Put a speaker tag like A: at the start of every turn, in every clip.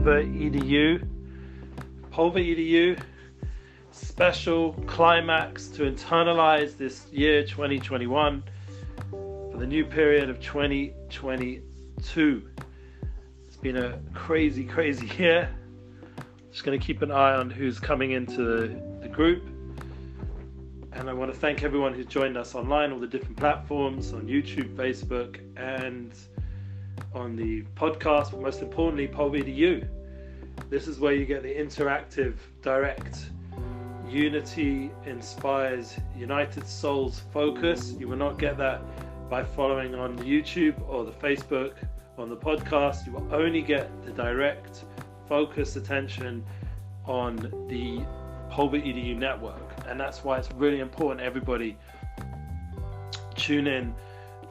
A: PulveREDU. PulveREDU special climax to internalize this year 2021 for the new period of 2022. It's been a crazy year. Just going to keep an eye on who's coming into the group. And I want to thank everyone who's joined us online, all the different platforms, on YouTube, Facebook, and on the podcast, but most importantly, PulveREDU. This is where you get the interactive, direct, unity inspires, united souls focus. You will not get that by following on YouTube or the Facebook, on the podcast. You will only get the direct, focused attention on the PulveREDU network. And that's why it's really important everybody tune in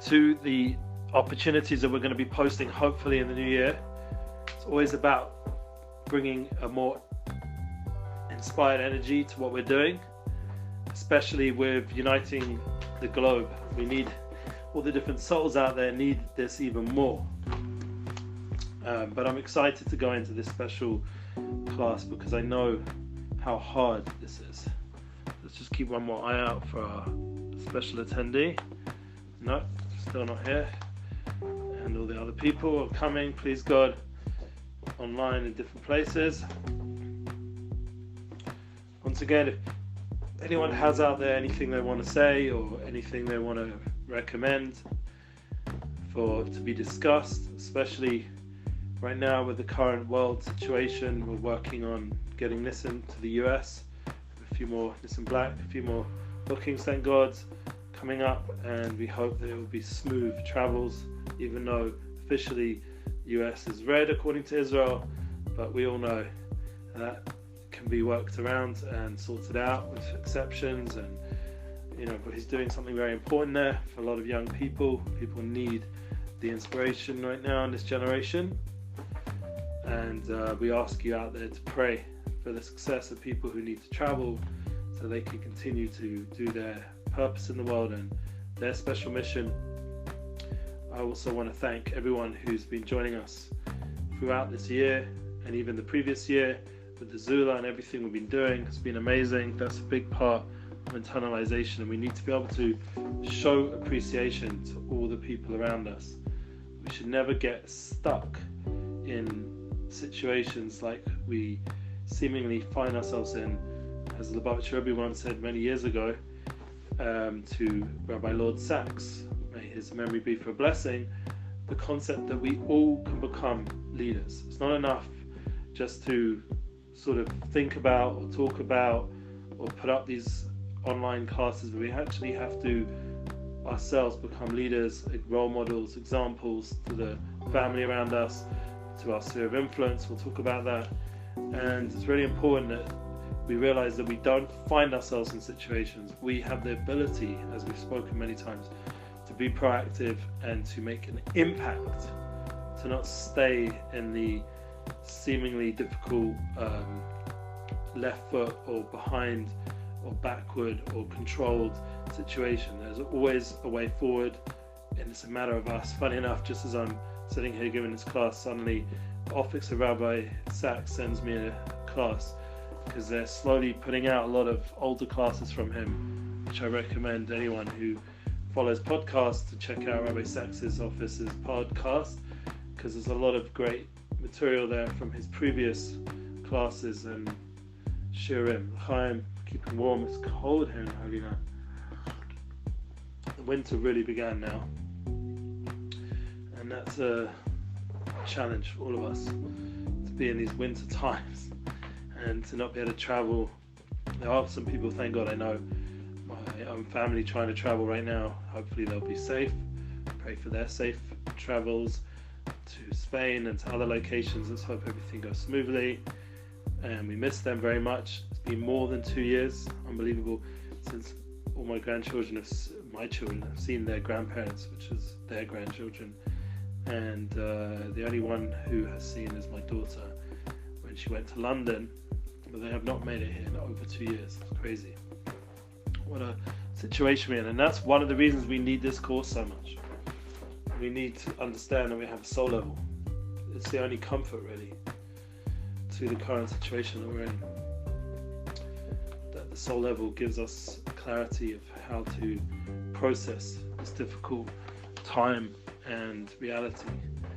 A: to the opportunities that we're going to be posting hopefully in the new year. It's always about bringing a more inspired energy to what we're doing, especially with uniting the globe. We need all the different souls out there need this even more. But I'm excited to go into this special class because I know how hard this is. Let's just keep one more eye out for our special attendee. No, still not here. And all the other people are coming, please God, online in different places. Once again, if anyone has out there anything they want to say or anything they want to recommend to be discussed, especially right now with the current world situation, we're working on getting Nissan to the US. A few more Nissan Black, a few more bookings, thank God, coming up, and we hope that it will be smooth travels, even though officially US is red according to Israel, but we all know that can be worked around and sorted out with exceptions. And but he's doing something very important there for a lot of young people. People need the inspiration right now in this generation, and we ask you out there to pray for the success of people who need to travel so they can continue to do their purpose in the world and their special mission. I also want to thank everyone who's been joining us throughout this year and even the previous year with the Zula and everything we've been doing. It's been amazing. That's a big part of internalization, and we need to be able to show appreciation to all the people around us. We should never get stuck in situations like we seemingly find ourselves in. As the Lubavitcher Rebbe once said many years ago to Rabbi Lord Sachs, may his memory be for a blessing, the concept that we all can become leaders. It's not enough just to sort of think about or talk about or put up these online classes, but we actually have to ourselves become leaders, role models, examples to the family around us, to our sphere of influence. We'll talk about that. And it's really important that we realize that we don't find ourselves in situations. We have the ability, as we've spoken many times, to be proactive and to make an impact, to not stay in the seemingly difficult left foot or behind or backward or controlled situation. There's always a way forward, and it's a matter of us. Funny enough, just as I'm sitting here giving this class, suddenly the office of Rabbi Sachs sends me a class because they're slowly putting out a lot of older classes from him, which I recommend anyone who follows podcasts to check out Rabbi Sachs's office's podcast, because there's a lot of great material there from his previous classes and shiurim. Chaim, keeping warm. It's cold here in Holy Land. The winter really began now, and that's a challenge for all of us to be in these winter times and to not be able to travel. There are some people, thank God, I know my own family trying to travel right now. Hopefully they'll be safe. Pray for their safe travels to Spain and to other locations. Let's hope everything goes smoothly, and we miss them very much. It's been more than 2 years, unbelievable, since all my children have seen their grandparents, which is their grandchildren, and the only one who has seen is my daughter when she went to London, but they have not made it here in over 2 years. It's crazy. What a situation we're in, and that's one of the reasons we need this course so much. We need to understand that we have a soul level. It's the only comfort, really. to the current situation that we're in. That the soul level gives us clarity of how to process this difficult time and reality.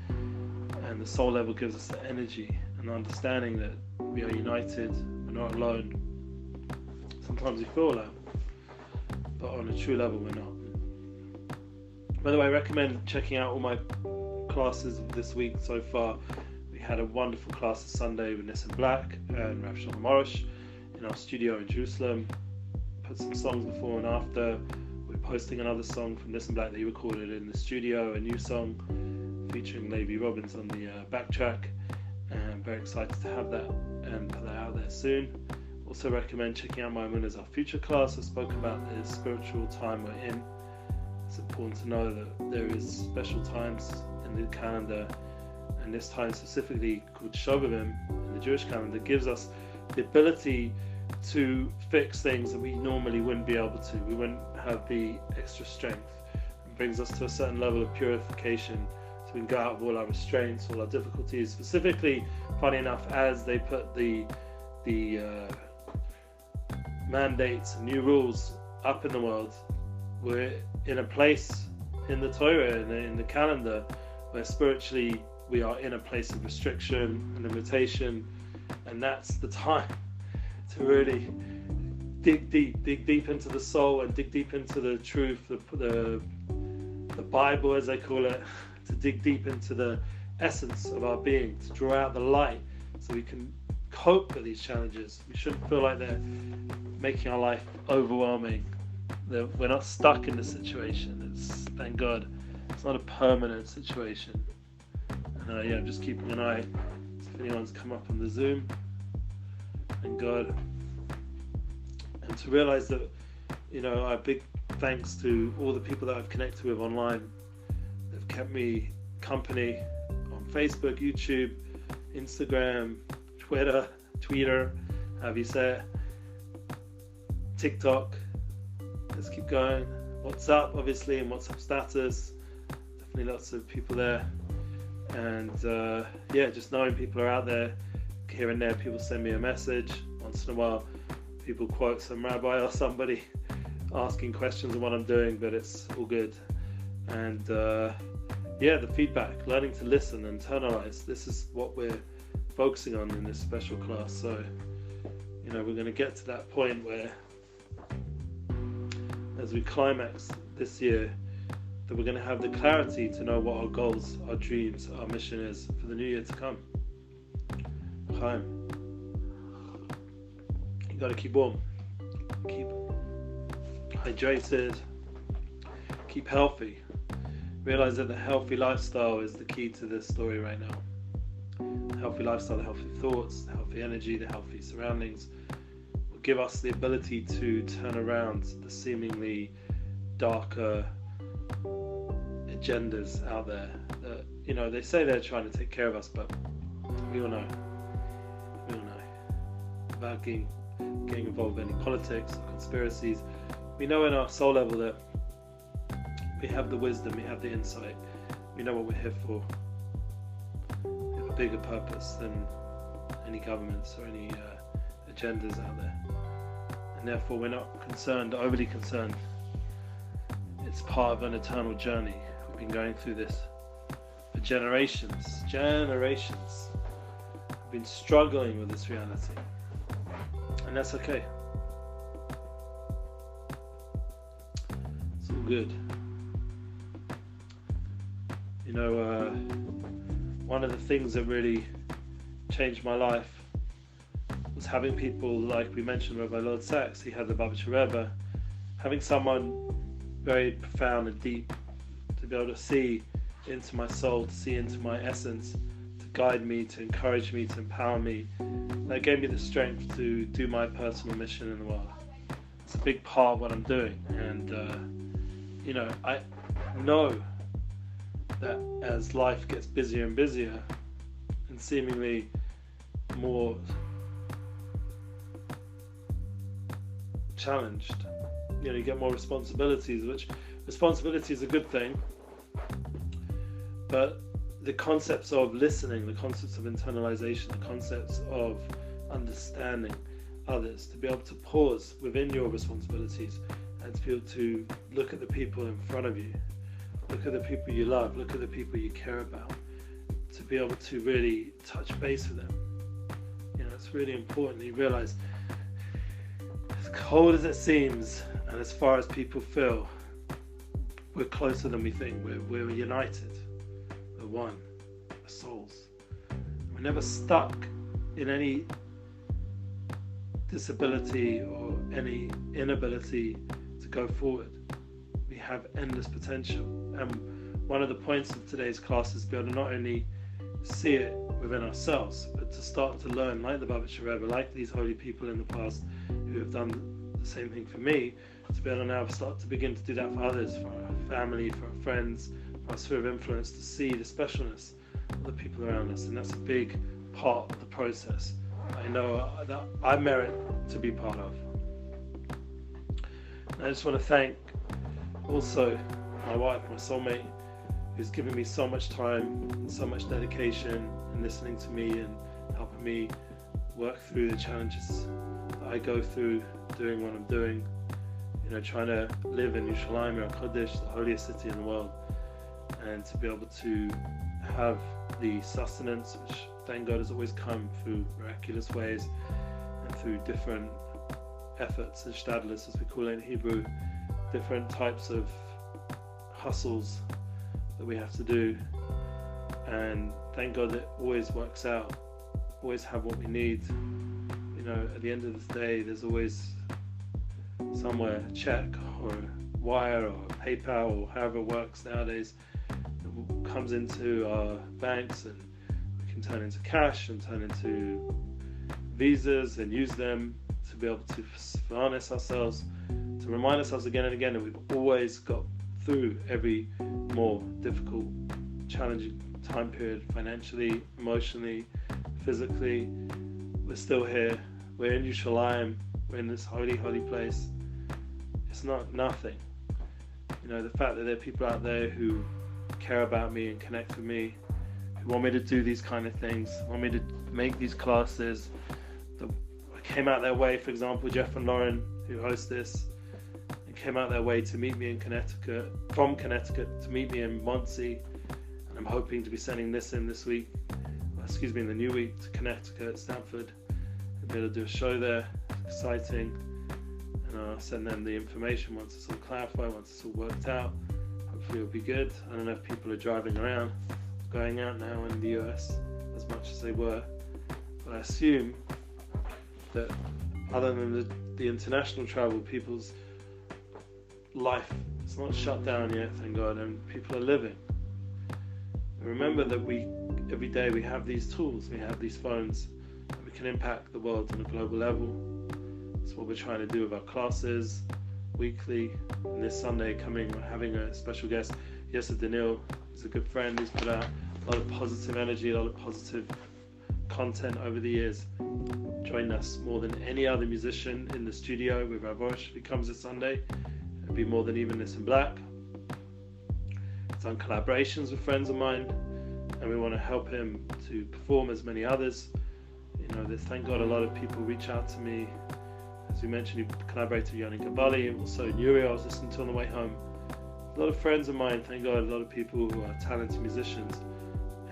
A: And the soul level gives us the energy and understanding that we are united, we're not alone. Sometimes we feel alone, but on a true level we're not. By the way, I recommend checking out all my classes this week so far. We had a wonderful class this Sunday with Nissan Black and Rav Shalom Morosh in our studio in Jerusalem. Put some songs before and after. We're posting another song from Nissan Black that he recorded in the studio, a new song featuring Levi Robbins on the backtrack. And I'm very excited to have that and put that out there soon. Also recommend checking out my As Our Future class. I spoke about the spiritual time we're in. It's important to know that there is special times in the calendar, and this time specifically called Shovavim in the Jewish calendar gives us the ability to fix things that we normally wouldn't be able to. We wouldn't have the extra strength. It brings us to a certain level of purification, so we can go out of all our restraints, all our difficulties. Specifically, funny enough, as they put the mandates and new rules up in the world, we're in a place in the Torah and in the calendar where spiritually we are in a place of restriction and limitation, and that's the time to really dig deep into the soul and dig deep into the truth, the Bible as they call it, to dig deep into the essence of our being, to draw out the light so we can cope with these challenges. We shouldn't feel like they're making our life overwhelming. We're not stuck in the situation. It's, thank God, it's not a permanent situation. And I'm just keeping an eye if anyone's come up on the Zoom. Thank God. And to realize that, a big thanks to all the people that I've connected with online. They've kept me company on Facebook, YouTube, Instagram, Twitter, however you say it, TikTok. Let's keep going. WhatsApp, obviously, and WhatsApp status. Definitely lots of people there. And just knowing people are out there. Here and there, people send me a message. Once in a while, people quote some rabbi or somebody asking questions on what I'm doing, but it's all good. And the feedback, learning to listen and internalize. This is what we're focusing on in this special class. So, we're going to get to that point where, as we climax this year, that we're going to have the clarity to know what our goals, our dreams, our mission is for the new year to come. Chaim. You got to keep warm, keep hydrated, keep healthy. Realize that the healthy lifestyle is the key to this story right now. The healthy lifestyle, the healthy thoughts, the healthy energy, the healthy surroundings will give us the ability to turn around the seemingly darker agendas out there that, they say they're trying to take care of us, but we all know about getting involved in any politics or conspiracies. We know in our soul level that we have the wisdom, we have the insight, we know what we're here for. We have a bigger purpose than any governments or any agendas out there, and therefore we're not overly concerned. It's part of an eternal journey. We've been going through this for generations. We've been struggling with this reality, and that's okay. It's all good. One of the things that really changed my life was having people like we mentioned, Rabbi Lord Sachs. He had the Babich Rebbe, having someone very profound and deep to be able to see into my soul, to see into my essence, to guide me, to encourage me, to empower me. That gave me the strength to do my personal mission in the world. It's a big part of what I'm doing, and I know that as life gets busier and busier and seemingly more challenged, you get more responsibilities, which responsibility is a good thing, but the concepts of listening, the concepts of internalization, the concepts of understanding others, to be able to pause within your responsibilities and to be able to look at the people in front of you, look at the people you love, look at the people you care about, to be able to really touch base with them. You know, it's really important. You realize, as cold as it seems and as far as people feel, we're closer than we think. We're united. We're one. We're souls. We're never stuck in any disability or any inability to go forward. We have endless potential. And one of the points of today's class is to be able to not only see it within ourselves, but to start to learn, like the Babich Rebbe, like these holy people in the past who have done the same thing for me, to be able to now start to begin to do that for others, for our family, for our friends, for our sphere of influence, to see the specialness of the people around us. And that's a big part of the process I know that I merit to be part of. And I just want to thank also my wife, my soulmate, who's given me so much time and so much dedication and listening to me and helping me work through the challenges that I go through doing what I'm doing. You know, trying to live in Yerushalayim, Kodesh, the holiest city in the world, and to be able to have the sustenance, which thank God has always come through miraculous ways and through different efforts, and shtadlis as we call it in Hebrew, different types of hustles that we have to do. And thank God it always works out, always have what we need. You know, at the end of the day, there's always somewhere a check or a wire or a PayPal or however it works nowadays that comes into our banks, and we can turn into cash and turn into visas and use them to be able to harness ourselves, to remind ourselves again and again that we've always got through every more difficult, challenging time period, financially, emotionally, physically. We're still here. We're in Yerushalayim. We're in this holy, holy place. It's not nothing. You know, the fact that there are people out there who care about me and connect with me, who want me to do these kind of things, want me to make these classes. I came out their way, for example, Jeff and Lauren, who host this, and came out their way to meet me in Connecticut, from Connecticut to meet me in Muncie. And I'm hoping to be sending this in this week, in the new week, to Connecticut, Stanford, and be able to do a show there. It's exciting. And I'll send them the information once it's all clarified, once it's all worked out. Hopefully it'll be good. I don't know if people are driving around, going out now in the US as much as they were, but I assume that other than the international travel, people's life is not shut down yet, thank God, and people are living. And remember that every day we have these tools, we have these phones, and we can impact the world on a global level. That's what we're trying to do with our classes weekly. And this Sunday coming, we're having a special guest, Yosef Daniel. He's a good friend. He's put out a lot of positive energy, a lot of positive content over the years. Joined us more than any other musician in the studio with Rav Rosh. If he comes this Sunday, it'll be more than even this in black. He's done collaborations with friends of mine, and we want to help him to perform as many others. You know, there's, thank God, a lot of people reach out to me. As we mentioned, he collaborated with Yoni Kabali, and also Nuri I was listening to on the way home. A lot of friends of mine, thank God, a lot of people who are talented musicians,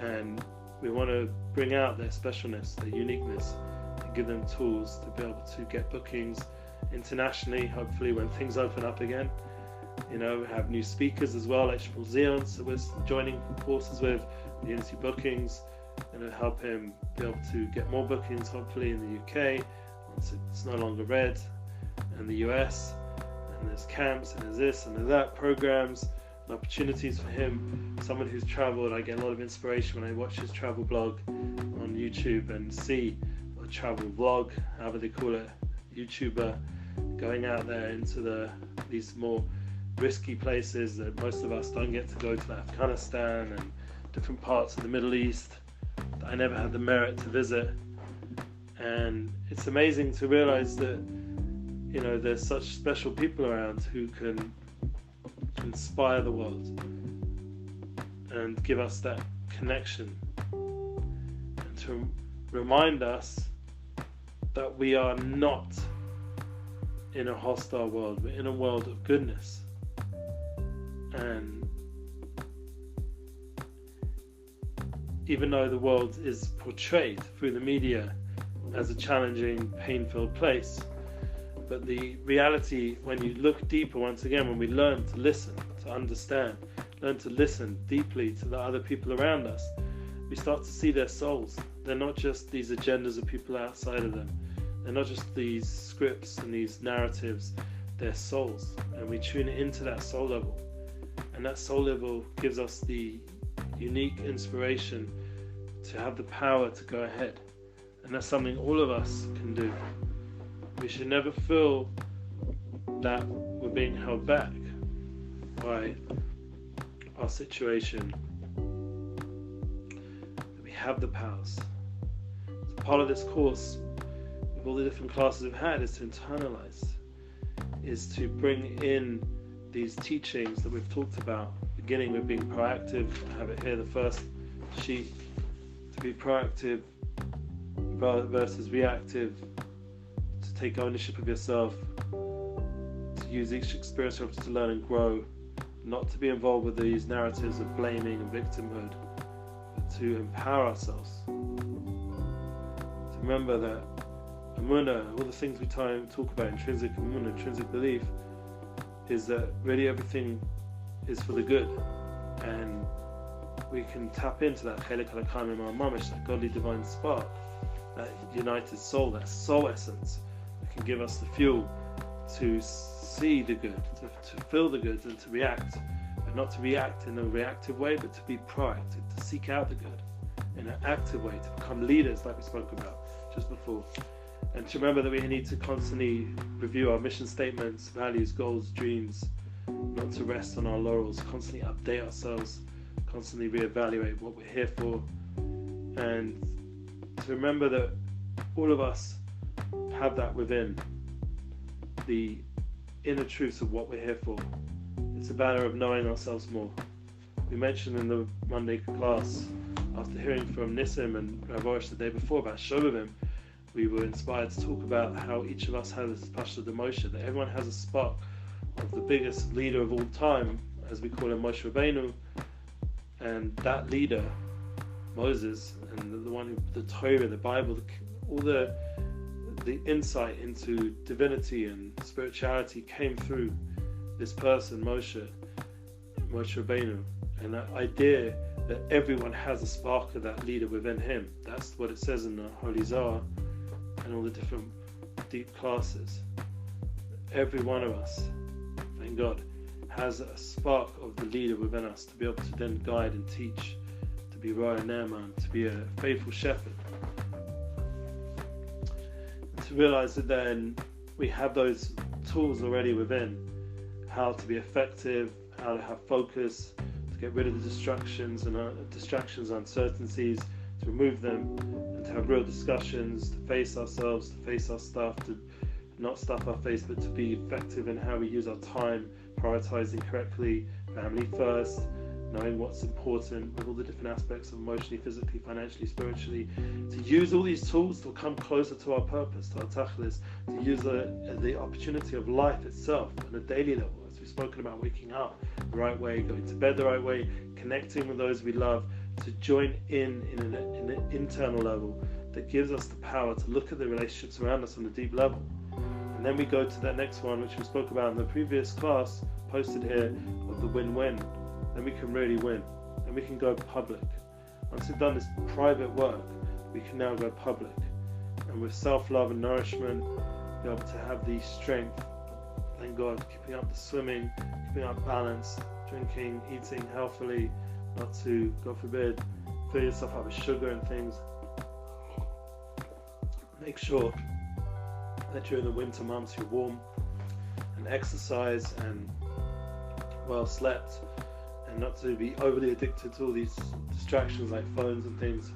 A: and we want to bring out their specialness, their uniqueness, and give them tools to be able to get bookings internationally, hopefully when things open up again. You know, we have new speakers as well, like Shmuel Zion, so we're joining forces with the Unity Bookings, and it'll help him be able to get more bookings, hopefully in the UK, once it's no longer red, and the US, and there's camps, and there's this, and there's that, programs, and opportunities for him. Someone who's traveled, I get a lot of inspiration when I watch his travel blog on YouTube and see a travel vlog, however they call it, YouTuber, going out there into these more risky places that most of us don't get to go to, Afghanistan and different parts of the Middle East that I never had the merit to visit. And it's amazing to realize that, you know, there's such special people around who can inspire the world and give us that connection, and to remind us that we are not in a hostile world. We're in a world of goodness. And even though the world is portrayed through the media as a challenging, pain-filled place, but the reality, when you look deeper, once again, when we learn to listen, to understand, learn to listen deeply to the other people around us, we start to see their souls. They're not just these agendas of people outside of them. They're not just these scripts and these narratives. They're souls. And we tune into that soul level. And that soul level gives us the unique inspiration to have the power to go ahead. And that's something all of us can do. We should never feel that we're being held back by our situation. That we have the powers. So part of this course, with all the different classes we've had, is to internalize, is to bring in these teachings that we've talked about, beginning with being proactive. I have it here, the first sheet, to be proactive versus reactive, to take ownership of yourself, to use each experience to learn and grow, not to be involved with these narratives of blaming and victimhood, but to empower ourselves. To remember that Amunah, all the things we talk about, intrinsic Amunah, intrinsic belief, is that really everything is for the good, and we can tap into that Chelek Halakam in our mamish, that godly divine spark, that united soul, that soul essence that can give us the fuel to see the good, to feel the good, and to react, but not to react in a reactive way, but to be proactive, to seek out the good in an active way, to become leaders like we spoke about just before. And to remember that we need to constantly review our mission statements, values, goals, dreams, not to rest on our laurels, constantly update ourselves, constantly reevaluate what we're here for, and to remember that all of us have that within, the inner truths of what we're here for. It's a matter of knowing ourselves more. We mentioned in the Monday class, after hearing from Nissim and Ravosh the day before about Shovavim, we were inspired to talk about how each of us has this Pasha de Moshe, that everyone has a spark of the biggest leader of all time, as we call him, Moshe Rabbeinu, and that leader, Moses, and the one, the Torah, the Bible, all the insight into divinity and spirituality came through this person, Moshe Rabbeinu, and that idea that everyone has a spark of that leader within him. That's what it says in the Holy Zohar and all the different deep classes. Every one of us, thank God, has a spark of the leader within us to be able to then guide and teach, to be Roya Naaman, to be a faithful shepherd. And to realize that then we have those tools already within, how to be effective, how to have focus, to get rid of the distractions and uncertainties, to remove them, and to have real discussions, to face ourselves, to face our stuff, to not stuff our face, but to be effective in how we use our time, prioritizing correctly, family first, knowing what's important with all the different aspects of emotionally, physically, financially, spiritually, to use all these tools to come closer to our purpose, to our tachlis, to use the opportunity of life itself on a daily level, as we've spoken about, waking up the right way, going to bed the right way, connecting with those we love, to join in an internal level that gives us the power to look at the relationships around us on a deep level. And then we go to that next one, which we spoke about in the previous class, posted here, of the win-win. Then we can really win. Then we can go public. Once we've done this private work, we can now go public. And with self-love and nourishment, be able to have the strength, thank God, keeping up the swimming, keeping up balance, drinking, eating healthily, not to, God forbid, fill yourself up with sugar and things. Make sure that during the winter months you're warm and exercise and well slept, and not to be overly addicted to all these distractions like phones and things.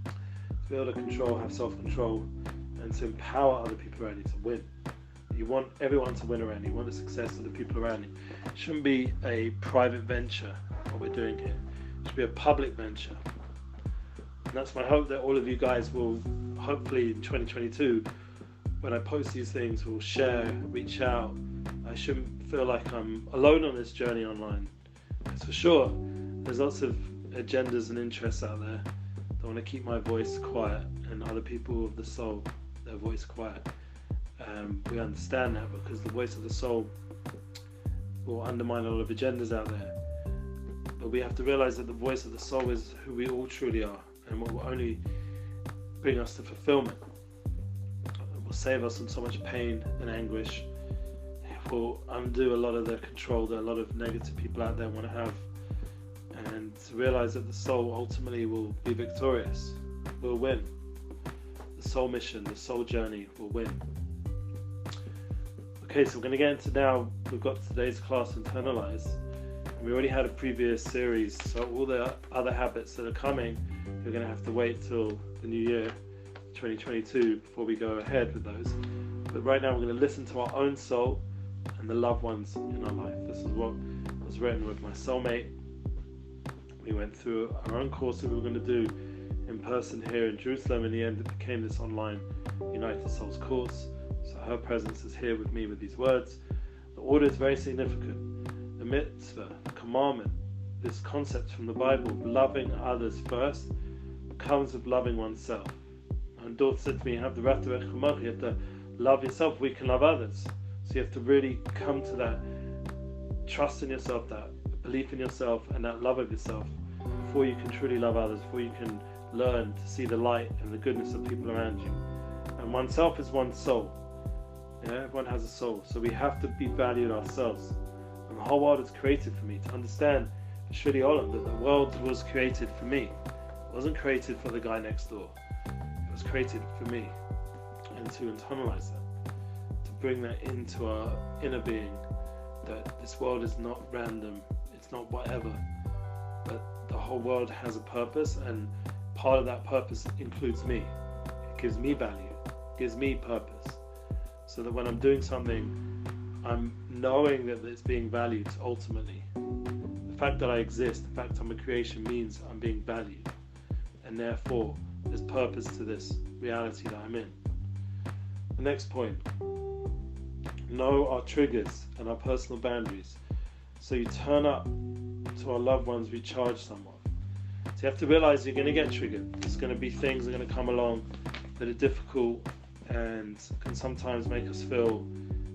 A: To be able to control, have self-control, and to empower other people around you to win. You want everyone to win around you. You want the success of the people around you. It shouldn't be a private venture, what we're doing here. It to be a public venture. And that's my hope, that all of you guys will, hopefully in 2022, when I post these things, will share, reach out. I shouldn't feel like I'm alone on this journey online. Because for sure, there's lots of agendas and interests out there that want to keep my voice quiet, and other people of the soul, their voice quiet. We understand that, because the voice of the soul will undermine a lot of agendas out there. But we have to realize that the voice of the soul is who we all truly are, and what will only bring us to fulfillment. It will save us from so much pain and anguish. It will undo a lot of the control that a lot of negative people out there want to have, and to realize that the soul ultimately will be victorious, will win. The soul mission, the soul journey will win. Okay, so we're going to get into now, we've got today's class, Internalize. And we already had a previous series, so all the other habits that are coming, we're going to have to wait till the new year, 2022, before we go ahead with those. But right now we're going to listen to our own soul and the loved ones in our life. This is what was written with my soulmate. We went through our own course that we were going to do in person here in Jerusalem. In the end, it became this online United Souls course. So her presence is here with me with these words. The order is very significant. The mitzvah, the commandment, this concept from the Bible of loving others first, comes with loving oneself. And Dort said to me, you have to love yourself, we can love others. So you have to really come to that trust in yourself, that belief in yourself, and that love of yourself before you can truly love others, before you can learn to see the light and the goodness of people around you. And oneself is one's soul. Yeah, everyone has a soul, so we have to be valued ourselves. And the whole world is created for me, to understand Shri Olam, that the world was created for me. It wasn't created for the guy next door. It was created for me. And to internalize that, to bring that into our inner being, that this world is not random, it's not whatever, but the whole world has a purpose, and part of that purpose includes me. It gives me value, it gives me purpose. So that when I'm doing something, I'm knowing that it's being valued ultimately. The fact that I exist, the fact I'm a creation, means I'm being valued. And therefore, there's purpose to this reality that I'm in. The next point. Know our triggers and our personal boundaries. So you turn up to our loved ones, recharge someone. So you have to realize you're going to get triggered. There's going to be things that are going to come along that are difficult and can sometimes make us feel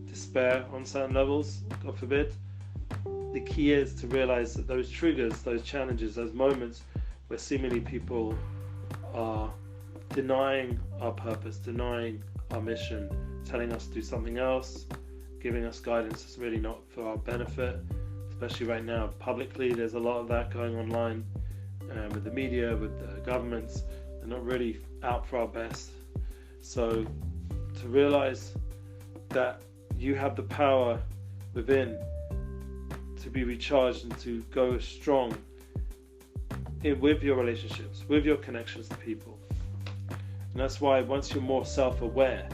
A: despair on certain levels, God forbid. The key is to realize that those triggers, those challenges, those moments where seemingly people are denying our purpose, denying our mission, telling us to do something else, giving us guidance that's really not for our benefit, especially right now publicly. There's a lot of that going online with the media, with the governments. They're not really out for our best. So to realize that you have the power within to be recharged and to go strong with your relationships, with your connections to people. And that's why once you're more self-aware,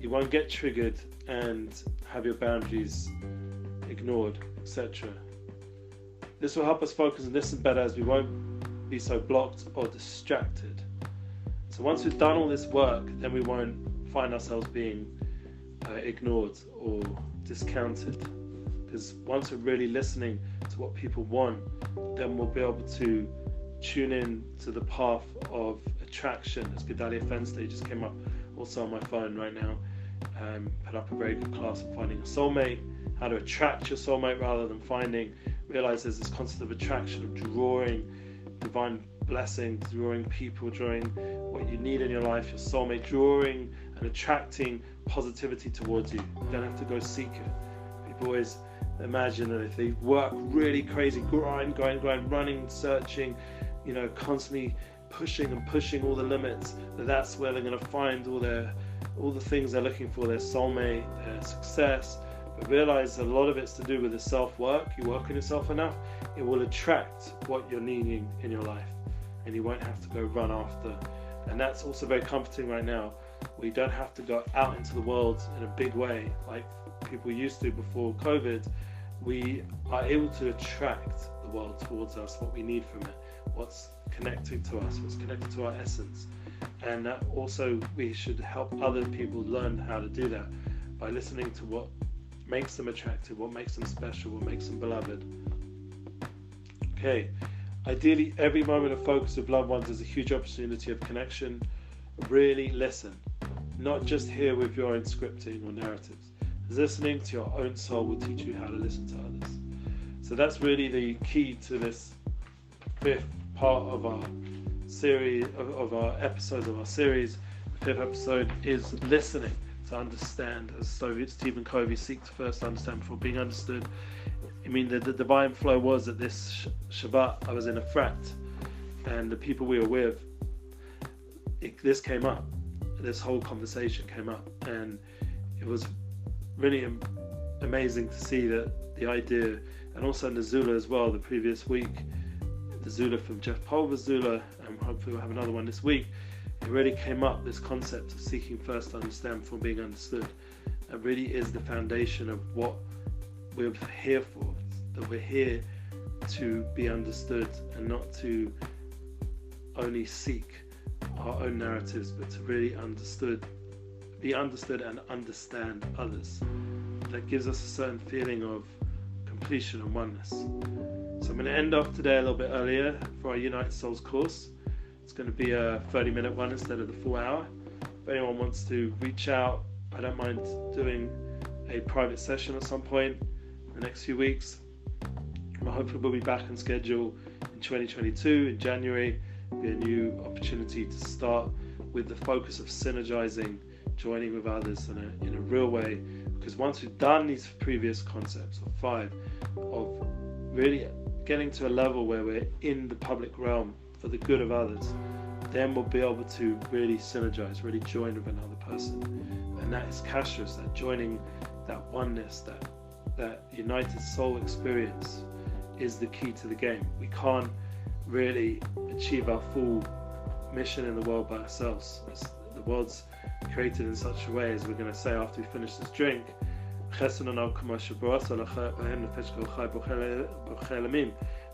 A: you won't get triggered and have your boundaries ignored, etc. This will help us focus and listen better, as we won't be so blocked or distracted. So once we've done all this work, then we won't find ourselves being ignored or discounted. Because once we're really listening to what people want, then we'll be able to tune in to the path of attraction. As Gedalia Fenstey just came up also on my phone right now, put up a very good class on finding a soulmate, how to attract your soulmate rather than finding. Realize there's this concept of attraction, of drawing divine blessings, drawing people, drawing what you need in your life, your soulmate, drawing and attracting positivity towards you. You don't have to go seek it. People always imagine that if they work really crazy, grind, running, searching, constantly pushing all the limits, that's where they're going to find all the things they're looking for, their soulmate, their success. But realize a lot of it's to do with the self-work. You work on yourself enough, it will attract what you're needing in your life, and you won't have to go run after. And that's also very comforting right now. We don't have to go out into the world in a big way like people used to before COVID. We are able to attract the world towards us, what we need from it, what's connected to us, what's connected to our essence. And that also we should help other people learn how to do that by listening to what makes them attractive, what makes them special, what makes them beloved. Okay, ideally every moment of focus with loved ones is a huge opportunity of connection. Really listen, not just hear with your own scripting or narratives. Listening to your own soul will teach you how to listen to others. So that's really the key to this fifth part of our series, of our episodes of our series. The fifth episode is listening to understand, as Stephen Covey, seek to first understand before being understood. I mean, the divine flow was that this Shabbat I was in a frat, and the people we were with, this came up, this whole conversation came up, and it was really amazing to see that the idea, and also in the Zula as well, the previous week, the Zula from Jeff Pulver Zula, and hopefully we'll have another one this week. It really came up, this concept of seeking first to understand before being understood. It really is the foundation of what we're here for, that we're here to be understood and not to only seek our own narratives, but to really be understood and understand others. That gives us a certain feeling of completion and oneness. So I'm going to end off today a little bit earlier for our United Souls course. It's going to be a 30-minute one instead of the full hour. If anyone wants to reach out, I don't mind doing a private session at some point in the next few weeks. But hopefully we'll be back on schedule in 2022, in January. It'll be a new opportunity to start with the focus of synergizing, joining with others in a real way. Because once we've done these previous concepts, or 5, of really getting to a level where we're in the public realm for the good of others, then we'll be able to really synergize, really join with another person. And that is kashrus, that joining, that oneness, that united soul experience is the key to the game. We can't really achieve our full mission in the world by ourselves. The world's created in such a way, as we're going to say after we finish this drink,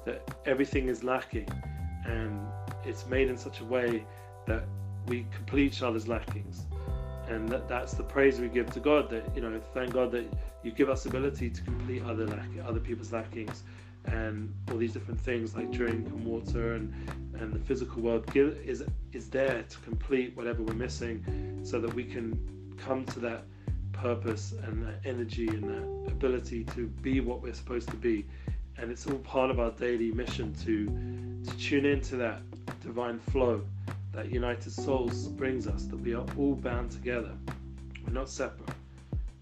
A: that everything is lacking, and it's made in such a way that we complete each other's lackings, and that's the praise we give to God, that, you know, thank God that you give us ability to complete other people's lackings, and all these different things like drink and water and the physical world is there to complete whatever we're missing, so that we can come to that purpose and that energy and that ability to be what we're supposed to be. And it's all part of our daily mission to tune into that divine flow that United Souls brings us, that we are all bound together. We're not separate.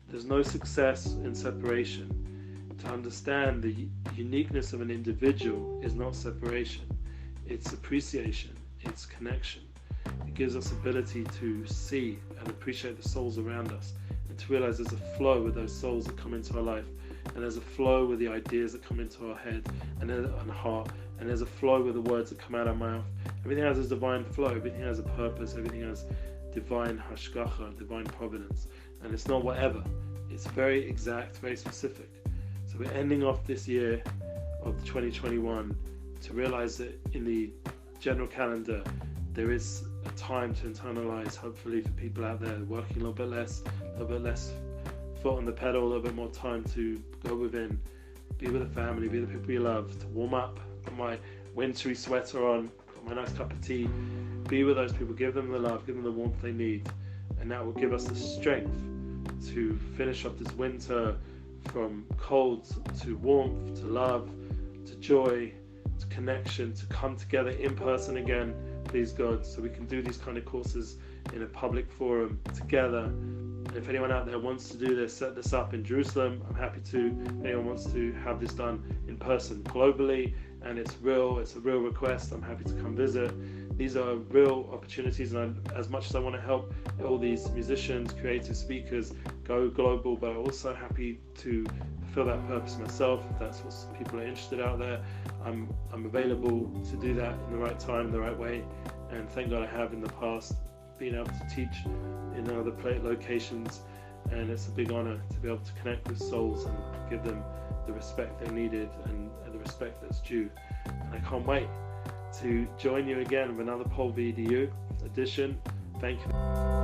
A: There's no success in separation. To understand the uniqueness of an individual is not separation. It's appreciation. It's connection. It gives us ability to see and appreciate the souls around us, and to realize there's a flow with those souls that come into our life, and there's a flow with the ideas that come into our head and heart, and there's a flow with the words that come out of our mouth. Everything has a divine flow, everything has a purpose, everything has divine hashgacha, divine providence, and it's not whatever. It's very exact, very specific. So we're ending off this year of 2021 to realize that in the general calendar there is a time to internalize, hopefully for people out there working a little bit less foot on the pedal, a little bit more time to go within, be with the family, be with the people you love, to warm up, put my wintry sweater on, put my nice cup of tea, be with those people, give them the love, give them the warmth they need, and that will give us the strength to finish off this winter from cold to warmth, to love, to joy, to connection, to come together in person again, please God, so we can do these kind of courses in a public forum together. And if anyone out there wants to do this, set this up in Jerusalem, I'm happy to. If anyone wants to have this done in person globally, and it's a real request, I'm happy to come visit. These are real opportunities, and as much as I want to help all these musicians, creative speakers go global, but I'm also happy to fulfill that purpose myself. If that's what people are interested out there, I'm available to do that in the right time, in the right way. And thank God I have in the past been able to teach in other locations, and it's a big honor to be able to connect with souls and give them the respect they needed and the respect that's due. And I can't wait to join you again with another PulveREDU edition. Thank you.